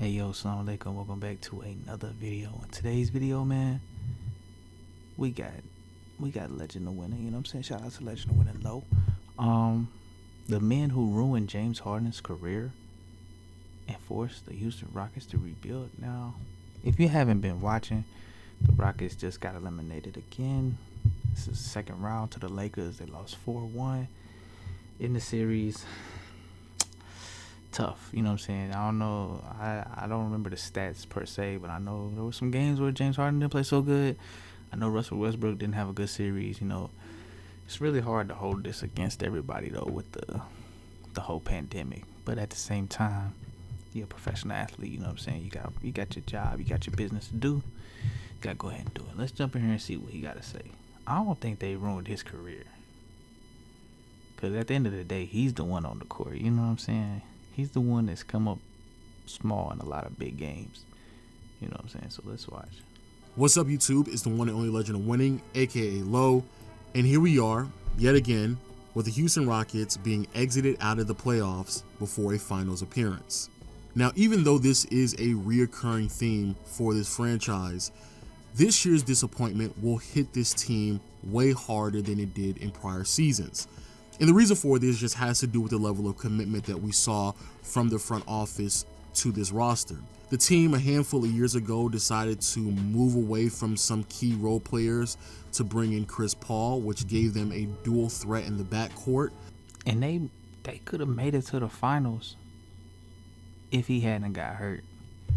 Hey yo, assalamu alaikum, welcome back to another video. In today's video, man, we got Legend of Winning, you know what I'm saying? Shout out to Legend of Winning Low. The men who ruined James Harden's career and forced the Houston Rockets to rebuild. Now, if you haven't been watching, the Rockets just got eliminated again. This is the second round to the Lakers. They lost 4-1 in the series. Tough, you know what I'm saying? I don't know, I don't remember the stats per se, but I know there were some games where James Harden didn't play so good. I know Russell Westbrook didn't have a good series. You know, it's really hard to hold this against everybody though with the whole pandemic. But at the same time, you're a professional athlete. You know what I'm saying? You got your job, you got your business to do. You gotta go ahead and do it. Let's jump in here and see what he got to say. I don't think they ruined his career, because at the end of the day, he's the one on the court. You know what I'm saying? He's the one that's come up small in a lot of big games. You know what I'm saying? So let's watch. What's up, YouTube? It's the one and only Legend of Winning, aka Low. And here we are, yet again, with the Houston Rockets being exited out of the playoffs before a finals appearance. Now, even though this is a reoccurring theme for this franchise, this year's disappointment will hit this team way harder than it did in prior seasons. And the reason for this just has to do with the level of commitment that we saw from the front office to this roster. The team a handful of years ago decided to move away from some key role players to bring in Chris Paul, which gave them a dual threat in the backcourt. And they could have made it to the finals if he hadn't got hurt,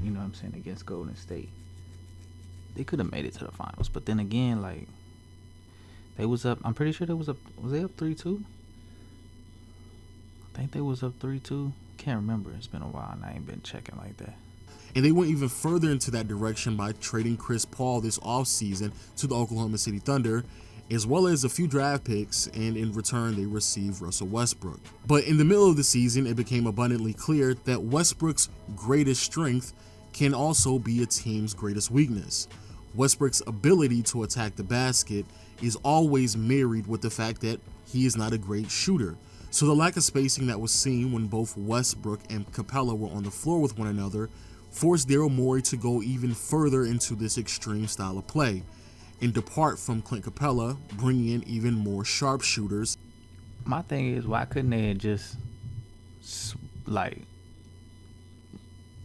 you know what I'm saying, against Golden State. They could have made it to the finals. But then again, like, they was up, I'm pretty sure was they up 3-2? I think they was up 3-2. Can't remember. It's been a while and I ain't been checking like that. And they went even further into that direction by trading Chris Paul this offseason to the Oklahoma City Thunder, as well as a few draft picks, and in return they received Russell Westbrook. But in the middle of the season, it became abundantly clear that Westbrook's greatest strength can also be a team's greatest weakness. Westbrook's ability to attack the basket is always married with the fact that he is not a great shooter. So the lack of spacing that was seen when both Westbrook and Capella were on the floor with one another forced Daryl Morey to go even further into this extreme style of play and depart from Clint Capella, bringing in even more sharpshooters. My thing is, why couldn't they have just, like,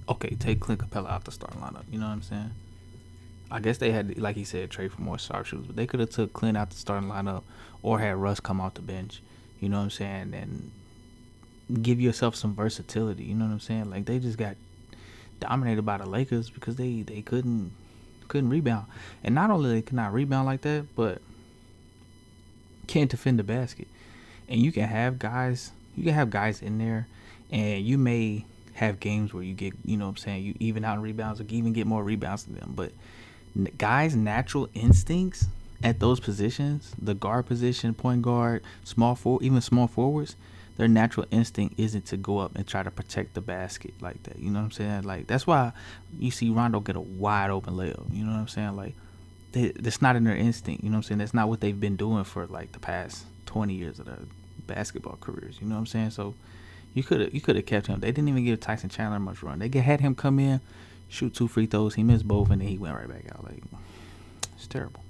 okay, take Clint Capella out the starting lineup, you know what I'm saying? I guess they had, like he said, trade for more sharpshooters, but they could have took Clint out the starting lineup or had Russ come off the bench, you know what I'm saying, and give yourself some versatility, you know what I'm saying? Like, they just got dominated by the Lakers because they couldn't rebound. And not only they could not rebound like that, but can't defend the basket. And you can have guys in there, and you may have games where you get, you know what I'm saying, you even out in rebounds or even get more rebounds than them. But guys' natural instincts at those positions, the guard position, point guard, even small forwards, their natural instinct isn't to go up and try to protect the basket like that. You know what I'm saying? Like, that's why you see Rondo get a wide open layup. You know what I'm saying? Like, that's not in their instinct. You know what I'm saying? That's not what they've been doing for like the past 20 years of their basketball careers. You know what I'm saying? So you could have kept him. They didn't even give Tyson Chandler much run. They had him come in, shoot 2 free throws. He missed both, and then he went right back out. Like, it's terrible.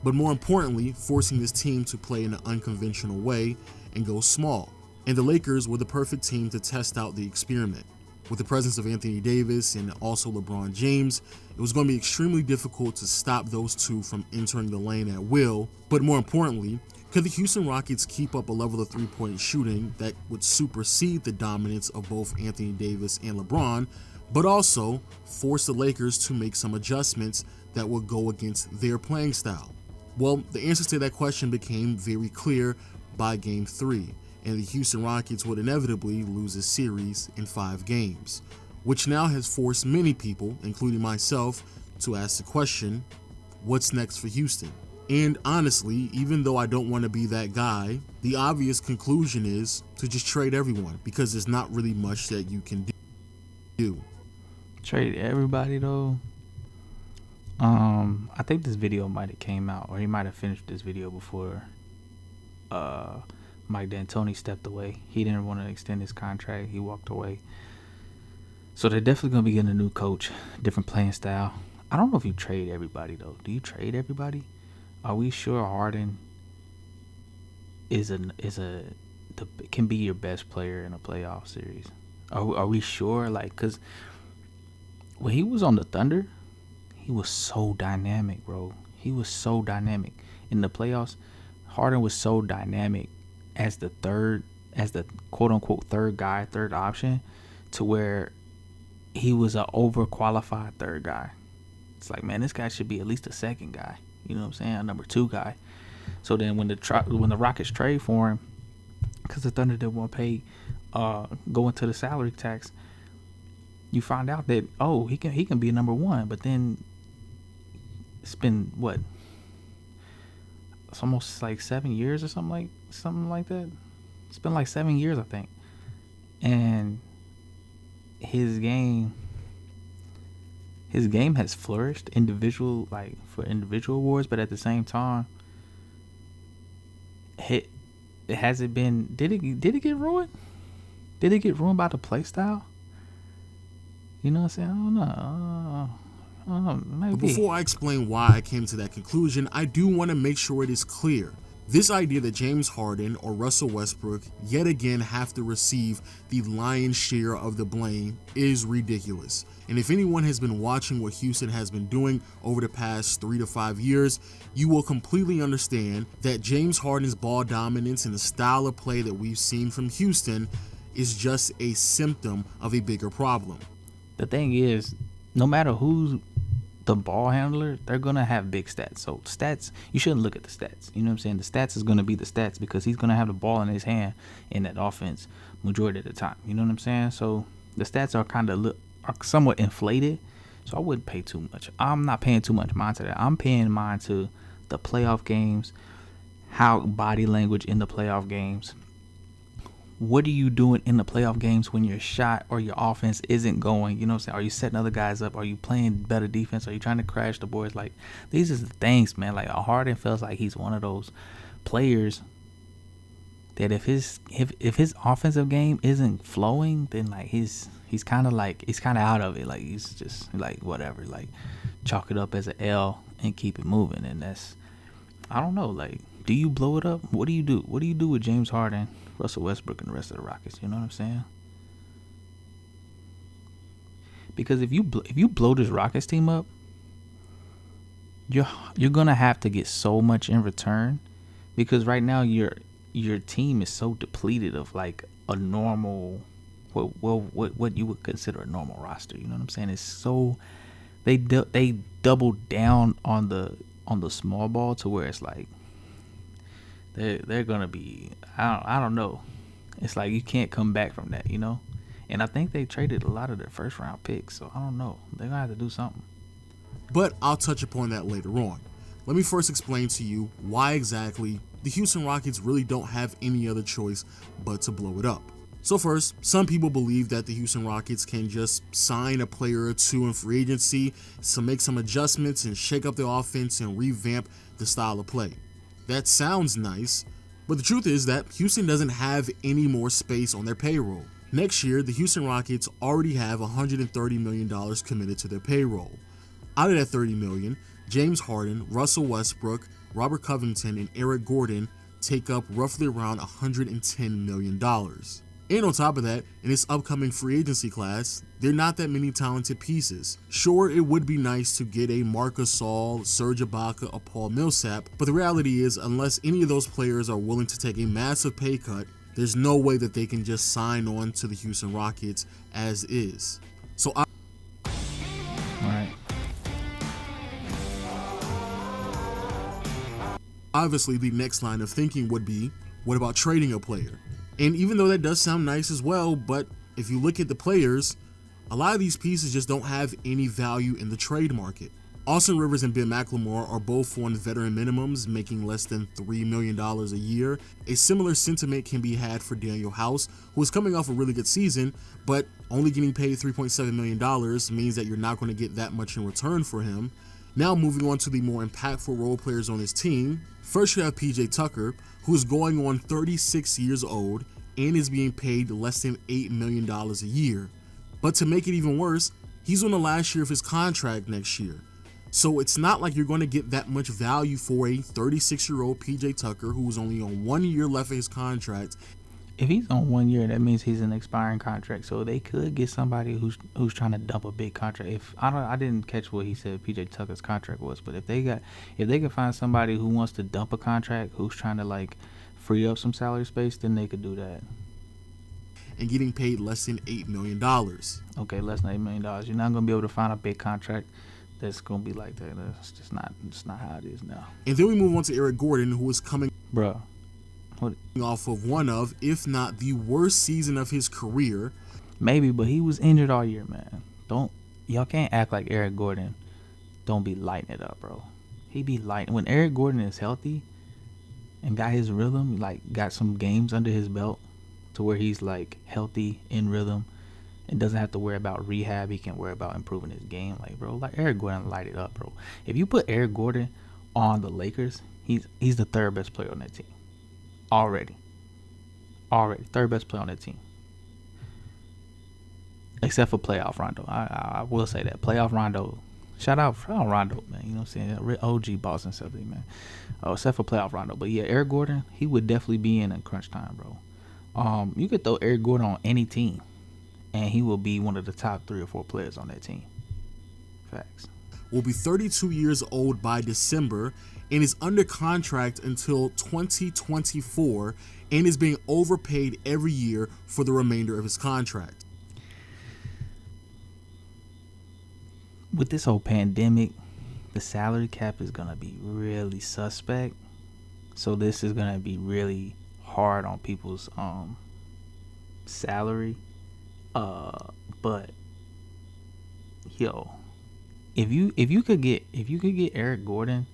But more importantly, forcing this team to play in an unconventional way and go small. And the Lakers were the perfect team to test out the experiment. With the presence of Anthony Davis and also LeBron James, it was going to be extremely difficult to stop those two from entering the lane at will. But more importantly, could the Houston Rockets keep up a level of three-point shooting that would supersede the dominance of both Anthony Davis and LeBron, but also force the Lakers to make some adjustments that would go against their playing style? Well, the answer to that question became very clear by Game 3. And the Houston Rockets would inevitably lose a series in 5 games, which now has forced many people, including myself, to ask the question, what's next for Houston? And honestly, even though I don't want to be that guy, the obvious conclusion is to just trade everyone, because there's not really much that you can do. Trade everybody though? I think this video might have came out, or he might have finished this video before Mike D'Antoni stepped away. He didn't want to extend his contract. He walked away. So they're definitely gonna be getting a new coach, different playing style. I don't know if you trade everybody though. Do you trade everybody? Are we sure Harden is a can be your best player in a playoff series? Are we sure? Like, cause when he was on the Thunder, he was so dynamic, bro. He was so dynamic in the playoffs. Harden was so dynamic as the third, as the quote unquote third guy, third option, to where he was an overqualified third guy. It's like, man, this guy should be at least a second guy. You know what I'm saying? A number two guy. So then when the Rockets trade for him, because the Thunder didn't want to pay, go into the salary tax, you find out that he can be a number one. But then it's been what? It's almost like 7 years or something like that. It's been like 7 years, I think. And his game has flourished for individual awards, but at the same time, it hasn't been. Did it get ruined? Did it get ruined by the play style? You know what I'm saying? I don't know. Maybe. But before I explain why I came to that conclusion, I do want to make sure it is clear. This idea that James Harden or Russell Westbrook yet again have to receive the lion's share of the blame is ridiculous. And if anyone has been watching what Houston has been doing over the past 3 to 5 years, you will completely understand that James Harden's ball dominance and the style of play that we've seen from Houston is just a symptom of a bigger problem. The thing is, no matter who's the ball handler, they're gonna have big stats. So stats, you shouldn't look at the stats. You know what I'm saying? The stats is gonna be the stats because he's gonna have the ball in his hand in that offense majority of the time. You know what I'm saying? So the stats are somewhat inflated. So I wouldn't pay too much. I'm not paying too much mind to that. I'm paying mind to the playoff games, how body language in the playoff games. What are you doing in the playoff games when your shot or your offense isn't going? You know what I'm saying? Are you setting other guys up? Are you playing better defense? Are you trying to crash the boards? Like, these are the things, man. Like, Harden feels like he's one of those players that if his offensive game isn't flowing, then like he's kind of out of it. Like, he's just like whatever. Like, chalk it up as an L and keep it moving. And that's, I don't know. Like, do you blow it up? What do you do? What do you do with James Harden, Russell Westbrook, and the rest of the Rockets? You know what I'm saying? Because if you blow this Rockets team up, you're gonna have to get so much in return. Because right now your team is so depleted of like a normal, what you would consider a normal roster. You know what I'm saying? It's so they doubled down on the small ball to where it's like they're gonna be, I don't know. It's like you can't come back from that, you know. And I think they traded a lot of their first round picks, so I don't know. They're gonna have to do something. But I'll touch upon that later on. Let me first explain to you why exactly the Houston Rockets really don't have any other choice but to blow it up. So first, some people believe that the Houston Rockets can just sign a player or two in free agency to make some adjustments and shake up the offense and revamp the style of play. That sounds nice, but the truth is that Houston doesn't have any more space on their payroll. Next year, the Houston Rockets already have $130 million committed to their payroll. Out of that $30 million, James Harden, Russell Westbrook, Robert Covington, and Eric Gordon take up roughly around $110 million. And on top of that, in this upcoming free agency class, there are not that many talented pieces. Sure, it would be nice to get a Marc Gasol, Serge Ibaka, or Paul Millsap, but the reality is, unless any of those players are willing to take a massive pay cut, there's no way that they can just sign on to the Houston Rockets as is. So All right. Obviously, the next line of thinking would be, what about trading a player? And even though that does sound nice as well, but if you look at the players, a lot of these pieces just don't have any value in the trade market. Austin Rivers and Ben McLemore are both on veteran minimums, making less than $3 million a year. A similar sentiment can be had for Daniel House, who is coming off a really good season, but only getting paid $3.7 million means that you're not going to get that much in return for him. Now moving on to the more impactful role players on his team. First you have PJ Tucker, who is going on 36 years old and is being paid less than $8 million a year. But to make it even worse, he's on the last year of his contract next year. So it's not like you're going to get that much value for a 36-year-old PJ Tucker who's only on 1 year left of his contract. If he's on 1 year, that means he's an expiring contract. So they could get somebody who's trying to dump a big contract. If I didn't catch what he said PJ Tucker's contract was, but if they can find somebody who wants to dump a contract, who's trying to like free up some salary space, then they could do that. And getting paid less than $8 million. Okay, less than $8 million. You're not gonna be able to find a big contract that's gonna be like that. That's just not how it is now. And then we move on to Eric Gordon, who is coming off of one of, if not the worst season of his career. Maybe, but he was injured all year, man. Y'all can't act like Eric Gordon don't be lighting it up, bro. He be lighting. When Eric Gordon is healthy and got his rhythm, like got some games under his belt to where he's like healthy, in rhythm, and doesn't have to worry about rehab. He can worry about improving his game. Like, bro, like Eric Gordon light it up, bro. If you put Eric Gordon on the Lakers, he's the third best player on that team. Already. Third best player on that team. Except for playoff Rondo. I will say that. Playoff Rondo. Shout out Rondo, man. You know what I'm saying? OG Boston Celtics, man. Except for playoff Rondo. But yeah, Eric Gordon, he would definitely be in crunch time, bro. You could throw Eric Gordon on any team, and he will be one of the top 3 or 4 players on that team. Facts. Will be 32 years old by December and is under contract until 2024 and is being overpaid every year for the remainder of his contract. With this whole pandemic, the salary cap is going to be really suspect. So this is going to be really hard on people's salary. But yo, if you could get Eric Gordon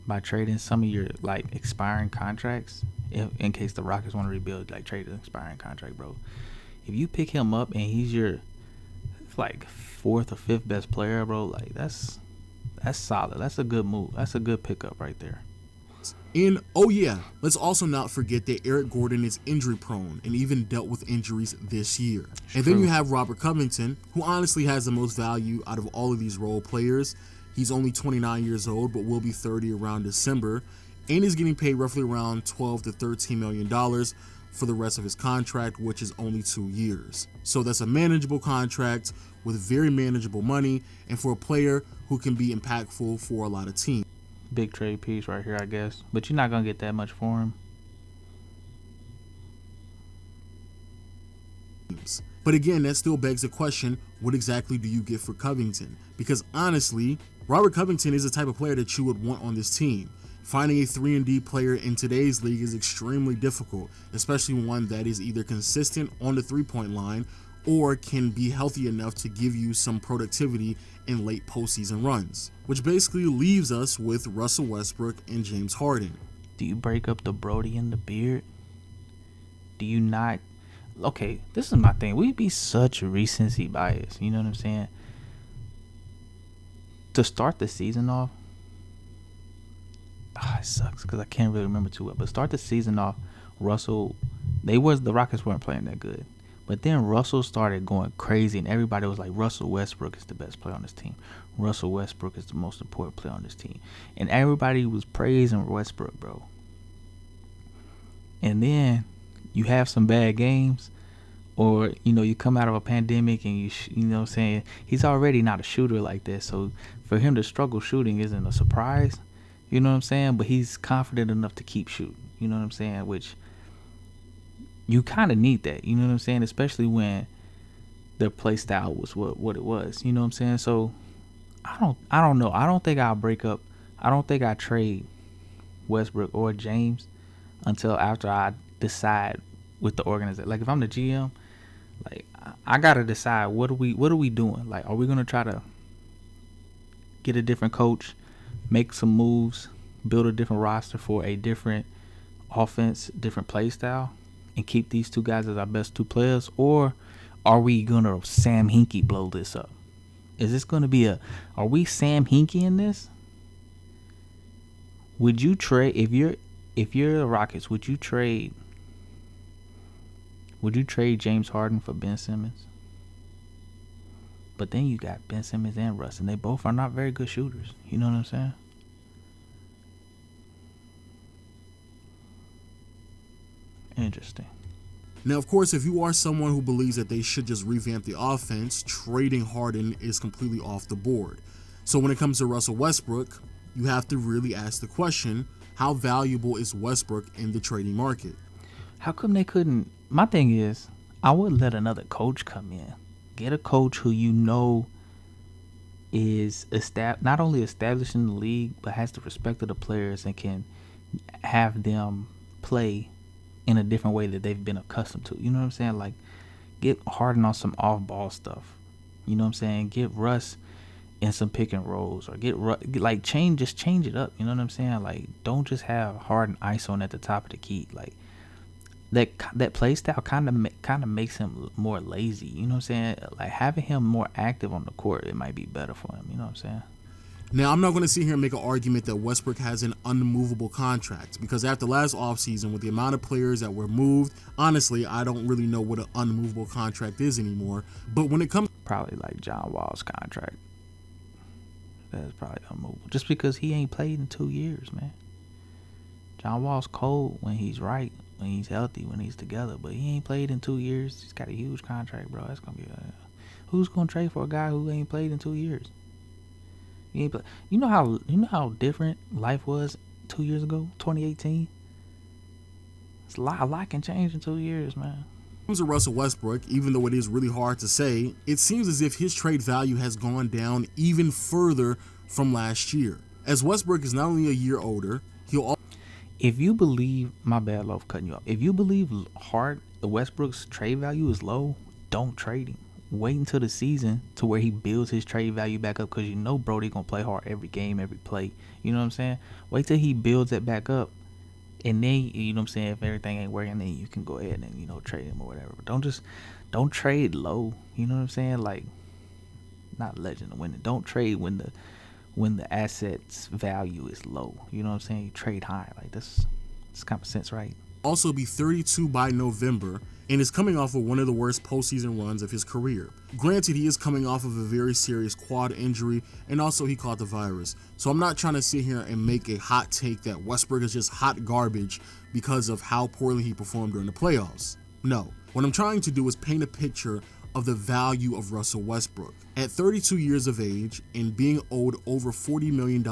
by trading some of your like expiring contracts, in case the Rockets want to rebuild, like trade an expiring contract, bro. If you pick him up and he's your like 4th or 5th best player, bro, like that's solid. That's a good move. That's a good pickup right there. And oh yeah, let's also not forget that Eric Gordon is injury prone and even dealt with injuries this year. And then you have Robert Covington, who honestly has the most value out of all of these role players. He's only 29 years old, but will be 30 around December, and is getting paid roughly around $12 to $13 million for the rest of his contract, which is only 2 years. So that's a manageable contract with very manageable money, and for a player who can be impactful for a lot of teams. Big trade piece right here, I guess. But you're not going to get that much for him. But again, that still begs the question, what exactly do you get for Covington? Because honestly, Robert Covington is the type of player that you would want on this team. Finding a 3-and-D player in today's league is extremely difficult, especially one that is either consistent on the three-point line or can be healthy enough to give you some productivity in late postseason runs, which basically leaves us with Russell Westbrook and James Harden. Do you break up the Brody and the Beard? Do you not? Okay, this is my thing. We'd be such recency bias. You know what I'm saying? To start the season off, it sucks because I can't really remember too well. But start the season off, Russell, the Rockets weren't playing that good. But then Russell started going crazy, and everybody was like, Russell Westbrook is the best player on this team. Russell Westbrook is the most important player on this team. And everybody was praising Westbrook, bro. And then you have some bad games, or, you come out of a pandemic and you know what I'm saying, he's already not a shooter like that. So for him to struggle shooting isn't a surprise, you know what I'm saying? But he's confident enough to keep shooting, you know what I'm saying? Which you kind of need that, you know what I'm saying? Especially when their play style was what it was, you know what I'm saying? So I don't know. I don't think I'll break up. I don't think I trade Westbrook or James until after I decide with the organization. Like if I'm the GM, like I gotta decide what are we doing? Like, are we gonna try to get a different coach, make some moves, build a different roster for a different offense, different play style, and keep these two guys as our best two players? Or are we gonna Sam Hinkie blow this up? Is this gonna be are we Sam Hinkie in this? Would you trade if you're the Rockets, would you trade James Harden for Ben Simmons? But then you got Ben Simmons and Russ, and they both are not very good shooters. You know what I'm saying? Interesting. Now, of course, if you are someone who believes that they should just revamp the offense, trading Harden is completely off the board. So when it comes to Russell Westbrook, you have to really ask the question, how valuable is Westbrook in the trading market? How come they couldn't? My thing is, I would let another coach come in. Get a coach who you know is not only established in the league, but has the respect of the players and can have them play in a different way that they've been accustomed to. You know what I'm saying? Like, get Harden on some off-ball stuff. You know what I'm saying? Get Russ in some pick and rolls, or just change it up. You know what I'm saying? Like, don't just have Harden ISO at the top of the key. Like, that play style kind of makes him more lazy. You know what I'm saying? Like, having him more active on the court, it might be better for him. You know what I'm saying? Now, I'm not going to sit here and make an argument that Westbrook has an unmovable contract, because after last offseason, with the amount of players that were moved, honestly, I don't really know what an unmovable contract is anymore. But when it comes... Probably like John Wall's contract. That's probably unmovable. Just because he ain't played in 2 years, man. John Wall's cold when he's right, when he's healthy, when he's together. But he ain't played in 2 years. He's got a huge contract, bro. That's going to be... who's going to trade for a guy who ain't played in 2 years? You know how different life was 2 years ago, 2018. It's a lot can change in 2 years, man. When it comes to Russell Westbrook, even though it is really hard to say, it seems as if his trade value has gone down even further from last year. As Westbrook is not only a year older, if you believe, my bad, love cutting you off. If you believe Westbrook's trade value is low, don't trade him. Wait until the season to where he builds his trade value back up, because you know Brody gonna play hard every game, every play. You know what I'm saying? Wait till he builds it back up, and then, you know what I'm saying, if everything ain't working, then you can go ahead and, you know, trade him or whatever. But don't trade low. You know what I'm saying? Like, not legend of winning. Don't trade when the asset's value is low. You know what I'm saying? You trade high. Like, this common sense, right? Also be 32 by November, and is coming off of one of the worst postseason runs of his career. Granted, he is coming off of a very serious quad injury, and also he caught the virus. So I'm not trying to sit here and make a hot take that Westbrook is just hot garbage because of how poorly he performed during the playoffs. No. What I'm trying to do is paint a picture of the value of Russell Westbrook. At 32 years of age and being owed over $40 million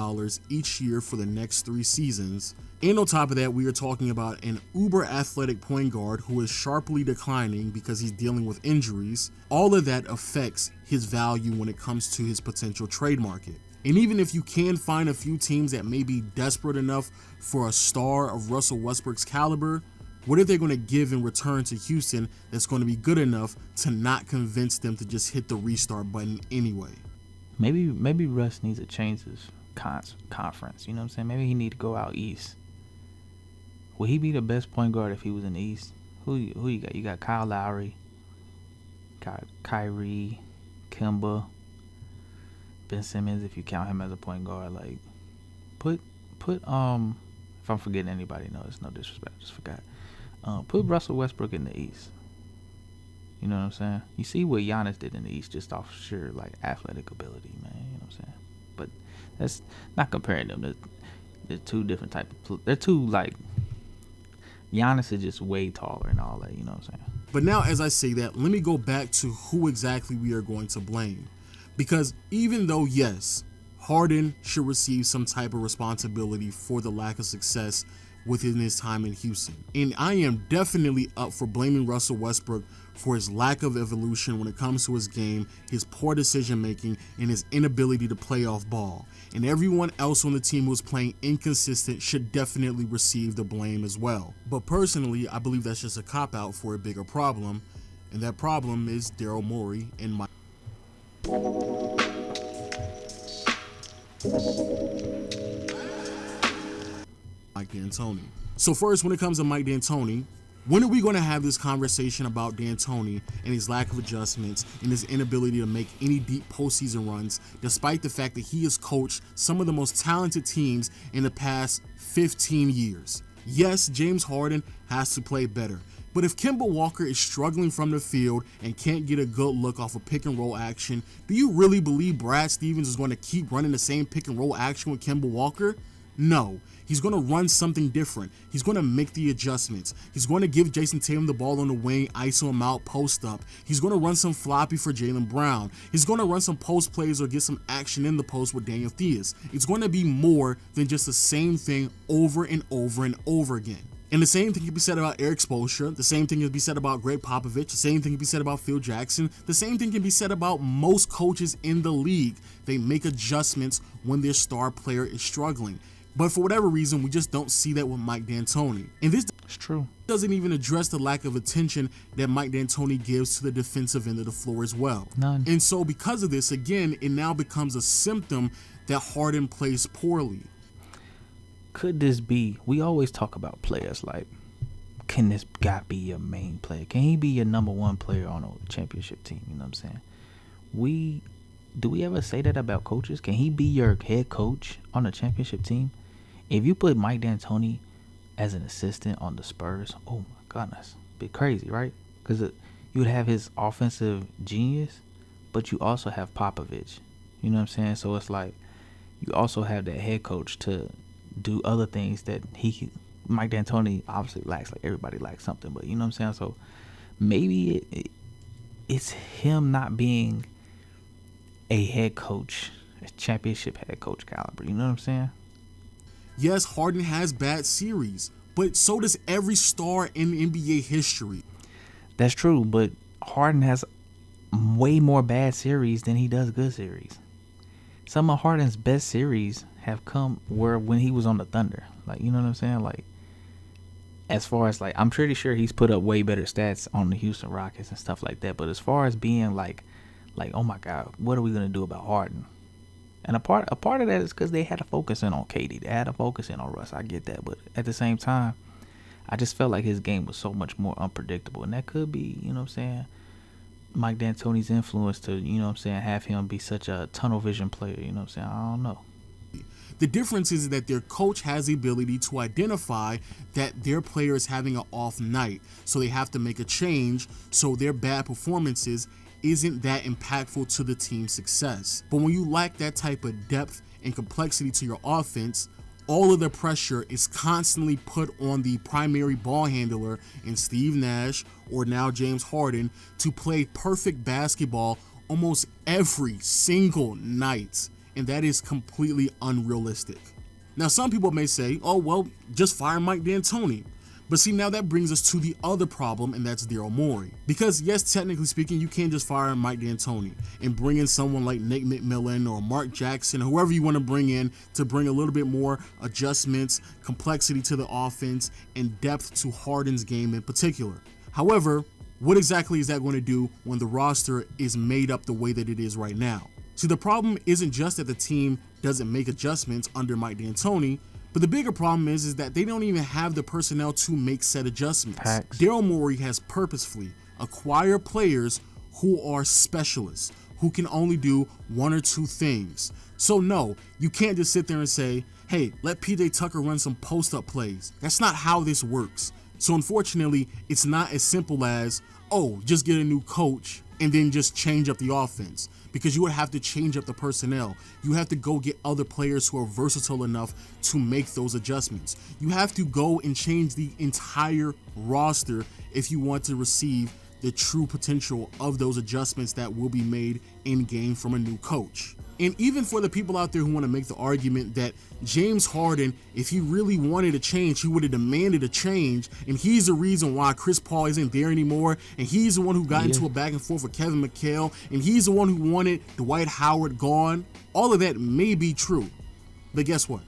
each year for the next 3 seasons, and on top of that, we are talking about an uber athletic point guard who is sharply declining because he's dealing with injuries. All of that affects his value when it comes to his potential trade market. And even if you can find a few teams that may be desperate enough for a star of Russell Westbrook's caliber, what are they going to give in return to Houston that's going to be good enough to not convince them to just hit the restart button anyway? Maybe Russ needs to change his conference. You know what I'm saying? Maybe he need to go out east. Would he be the best point guard if he was in the East? Who you got? You got Kyle Lowry, got Kyrie, Kemba, Ben Simmons, if you count him as a point guard. Like, put if I'm forgetting anybody, no, it's no disrespect, just forgot. Put Russell Westbrook in the East. You know what I'm saying? You see what Giannis did in the East just off sheer, like, athletic ability, man. You know what I'm saying? But that's not comparing them. They're two different type of. They're two, like, Giannis is just way taller and all that. You know what I'm saying? But now, as I say that, let me go back to who exactly we are going to blame. Because even though, yes, Harden should receive some type of responsibility for the lack of success within his time in Houston. And I am definitely up for blaming Russell Westbrook for his lack of evolution when it comes to his game, his poor decision making, and his inability to play off ball. And everyone else on the team who was playing inconsistent should definitely receive the blame as well. But personally, I believe that's just a cop-out for a bigger problem, and that problem is Daryl Morey and Mike D'Antoni. So first, when it comes to Mike D'Antoni, when are we going to have this conversation about D'Antoni and his lack of adjustments and his inability to make any deep postseason runs, despite the fact that he has coached some of the most talented teams in the past 15 years? Yes, James Harden has to play better. But if Kemba Walker is struggling from the field and can't get a good look off of pick and roll action, do you really believe Brad Stevens is going to keep running the same pick and roll action with Kemba Walker? No. He's going to run something different. He's going to make the adjustments. He's going to give Jason Tatum the ball on the wing, ISO him out, post up. He's going to run some floppy for Jaylen Brown. He's going to run some post plays or get some action in the post with Daniel Theis. It's going to be more than just the same thing over and over and over again. And the same thing can be said about Eric Spoelstra. The same thing can be said about Greg Popovich. The same thing can be said about Phil Jackson. The same thing can be said about most coaches in the league. They make adjustments when their star player is struggling. But for whatever reason, we just don't see that with Mike D'Antoni. And this It's true. doesn't even address the lack of attention that Mike D'Antoni gives to the defensive end of the floor as well. None. And so because of this, again, it now becomes a symptom that Harden plays poorly. Could this be? We always talk about players like, can this guy be your main player? Can he be your number one player on a championship team? You know what I'm saying? Do we ever say that about coaches? Can he be your head coach on a championship team? If you put Mike D'Antoni as an assistant on the Spurs, oh my goodness, be crazy, right? Because you would have his offensive genius, but you also have Popovich. You know what I'm saying? So it's like you also have that head coach to do other things that Mike D'Antoni obviously lacks. Like everybody lacks something, but you know what I'm saying? So maybe it's him not being a head coach, a championship head coach caliber. You know what I'm saying? Yes, Harden has bad series, but so does every star in NBA history. That's true, but Harden has way more bad series than he does good series. Some of Harden's best series have come when he was on the Thunder. Like, you know what I'm saying? Like, as far as like, I'm pretty sure he's put up way better stats on the Houston Rockets and stuff like that. But as far as being like, oh my God, what are we gonna do about Harden? And a part of that is because they had to focus in on KD. They had to focus in on Russ. I get that, but at the same time, I just felt like his game was so much more unpredictable, and that could be, you know what I'm saying, Mike D'Antoni's influence to, you know what I'm saying, have him be such a tunnel vision player. You know what I'm saying? I don't know. The difference is that their coach has the ability to identify that their player is having an off night, so they have to make a change so their bad performances isn't that impactful to the team's success. But when you lack that type of depth and complexity to your offense, all of the pressure is constantly put on the primary ball handler in Steve Nash or now James Harden to play perfect basketball almost every single night. And that is completely unrealistic. Now, some people may say, oh, well, just fire Mike D'Antoni. But see, now that brings us to the other problem, and that's Daryl Morey. Because yes, technically speaking, you can't just fire Mike D'Antoni and bring in someone like Nate McMillan or Mark Jackson, or whoever you want to bring in to bring a little bit more adjustments, complexity to the offense, and depth to Harden's game in particular. However, what exactly is that going to do when the roster is made up the way that it is right now? See, the problem isn't just that the team doesn't make adjustments under Mike D'Antoni, but the bigger problem is that they don't even have the personnel to make said adjustments. Daryl Morey has purposefully acquired players who are specialists, who can only do one or two things. So no, you can't just sit there and say, hey, let PJ Tucker run some post-up plays. That's not how this works. So unfortunately, it's not as simple as, oh, just get a new coach and then just change up the offense, because you would have to change up the personnel. You have to go get other players who are versatile enough to make those adjustments. You have to go and change the entire roster if you want to receive the true potential of those adjustments that will be made in game from a new coach. And even for the people out there who want to make the argument that James Harden, if he really wanted a change, he would have demanded a change, and he's the reason why Chris Paul isn't there anymore, and he's the one who got into a back and forth with Kevin McHale, and he's the one who wanted Dwight Howard gone. All of that may be true, but guess what?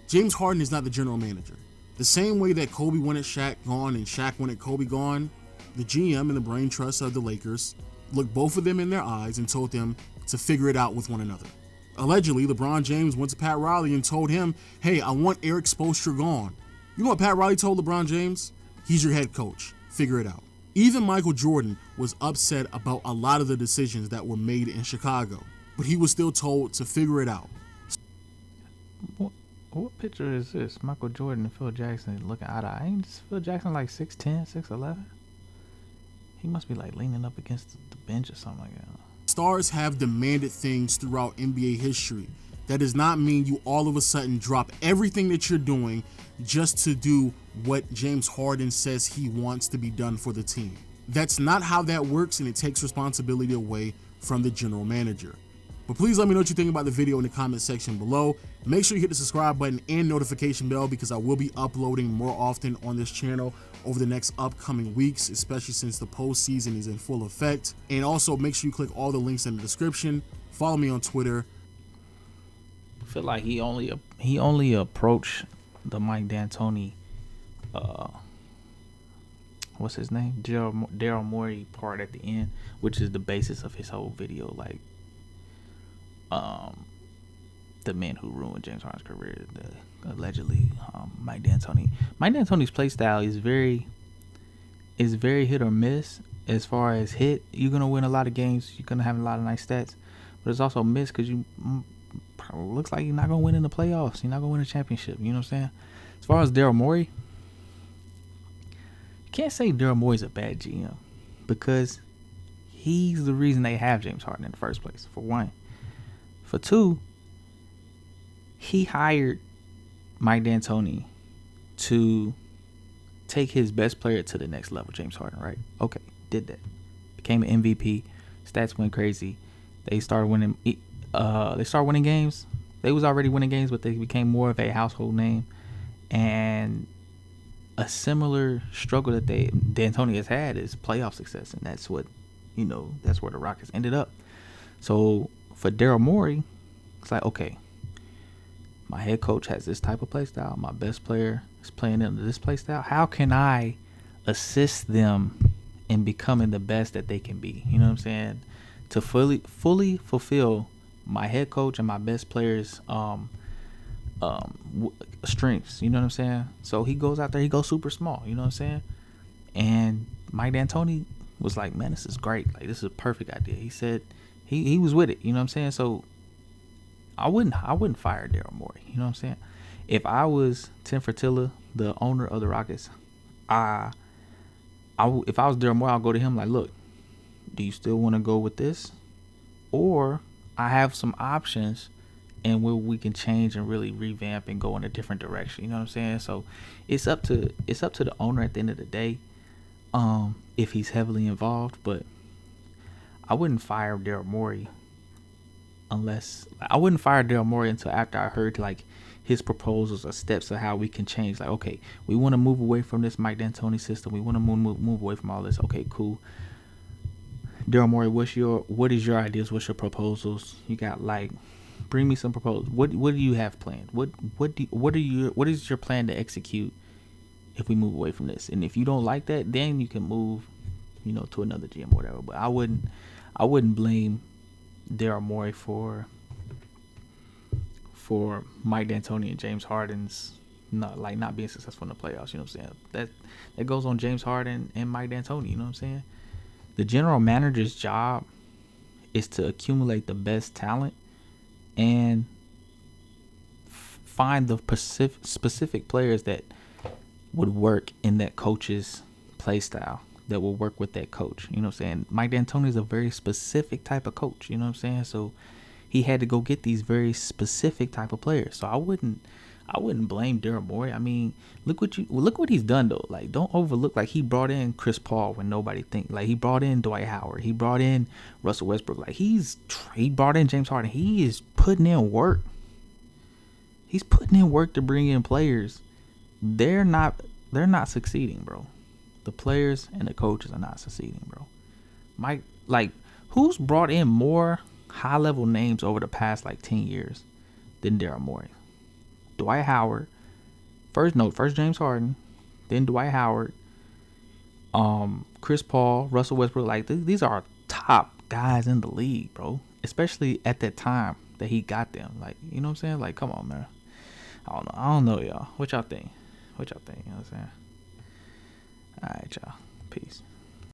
James Harden is not the general manager. The same way that Kobe wanted Shaq gone and Shaq wanted Kobe gone, the GM and the brain trust of the Lakers looked both of them in their eyes and told them to figure it out with one another. Allegedly, LeBron James went to Pat Riley and told him, hey, I want Eric Spoelstra gone. You know what Pat Riley told LeBron James? He's your head coach. Figure it out. Even Michael Jordan was upset about a lot of the decisions that were made in Chicago, but he was still told to figure it out. What picture is this? Michael Jordan and Phil Jackson looking eye to eye. Ain't Phil Jackson like 6'10", 6'11"? He must be like leaning up against the bench or something like that. Stars have demanded things throughout NBA history. That does not mean you all of a sudden drop everything that you're doing just to do what James Harden says he wants to be done for the team. That's not how that works, and it takes responsibility away from the general manager. But please let me know what you think about the video in the comment section below. Make sure you hit the subscribe button and notification bell, because I will be uploading more often on this channel over the next upcoming weeks, especially since the postseason is in full effect. And also make sure you click all the links in the description. Follow me on Twitter. I feel like he only approached the Mike D'Antoni, what's his name, Daryl Morey part at the end, which is the basis of his whole video. Like, the man who ruined James Harden's career, allegedly, Mike D'Antoni. Mike D'Antoni's play style is very hit or miss. As far as hit, you're gonna win a lot of games, you're gonna have a lot of nice stats, but it's also miss because you looks like you're not gonna win in the playoffs. You're not gonna win a championship. You know what I'm saying? As far as Daryl Morey, you can't say Daryl Morey's a bad GM, because he's the reason they have James Harden in the first place, for one. For two, he hired Mike D'Antoni to take his best player to the next level, James Harden, right? Okay, did that. Became an MVP. Stats went crazy. They started winning. Games. They was already winning games, but they became more of a household name. And a similar struggle that D'Antoni has had is playoff success, and that's what, that's where the Rockets ended up. So for Daryl Morey, it's like, okay, my head coach has this type of play style. My best player is playing into this play style. How can I assist them in becoming the best that they can be? You know what I'm saying? To fully fulfill my head coach and my best players' strengths. You know what I'm saying? So he goes out there, he goes super small. You know what I'm saying? And Mike D'Antoni was like, man, this is great. Like, this is a perfect idea. He said he was with it. You know what I'm saying? So I wouldn't fire Daryl Morey. You know what I'm saying? If I was Tim Fertitta, the owner of the Rockets, if I was Daryl Morey, I'll go to him like, look, do you still want to go with this? Or I have some options, and where we can change and really revamp and go in a different direction. You know what I'm saying? So it's up to the owner at the end of the day, if he's heavily involved. But I wouldn't fire Daryl Morey until after I heard like his proposals or steps of how we can change. Like, okay, we want to move away from this Mike D'Antoni system. We want to move away from all this. Okay, cool. Daryl Morey, what is your ideas? What's your proposals? You got, like, bring me some proposals. What do you have planned? What is your plan to execute if we move away from this? And if you don't like that, then you can move, to another GM or whatever. But I wouldn't blame Daryl Morey for Mike D'Antoni and James Harden's not being successful in the playoffs. You know what I'm saying? That goes on James Harden and Mike D'Antoni. You know what I'm saying? The general manager's job is to accumulate the best talent and find the specific players that would work in that coach's play style, that will work with that coach. You know what I'm saying? Mike D'Antoni is a very specific type of coach. You know what I'm saying? So he had to go get these very specific type of players. So I wouldn't blame Daryl Morey. I mean, look what he's done though. Like, don't overlook, like, he brought in Chris Paul when nobody think. Like, he brought in Dwight Howard. He brought in Russell Westbrook. Like, he brought in James Harden. He is putting in work. He's putting in work to bring in players. They're not succeeding, bro. The players and the coaches are not succeeding, bro. Mike, like, who's brought in more high-level names over the past, 10 years than Daryl Morey? Dwight Howard. First James Harden, then Dwight Howard, Chris Paul, Russell Westbrook. Like, these are top guys in the league, bro. Especially at that time that he got them. Like, you know what I'm saying? Like, come on, man. I don't know, y'all. What y'all think? You know what I'm saying? All right, y'all. Peace.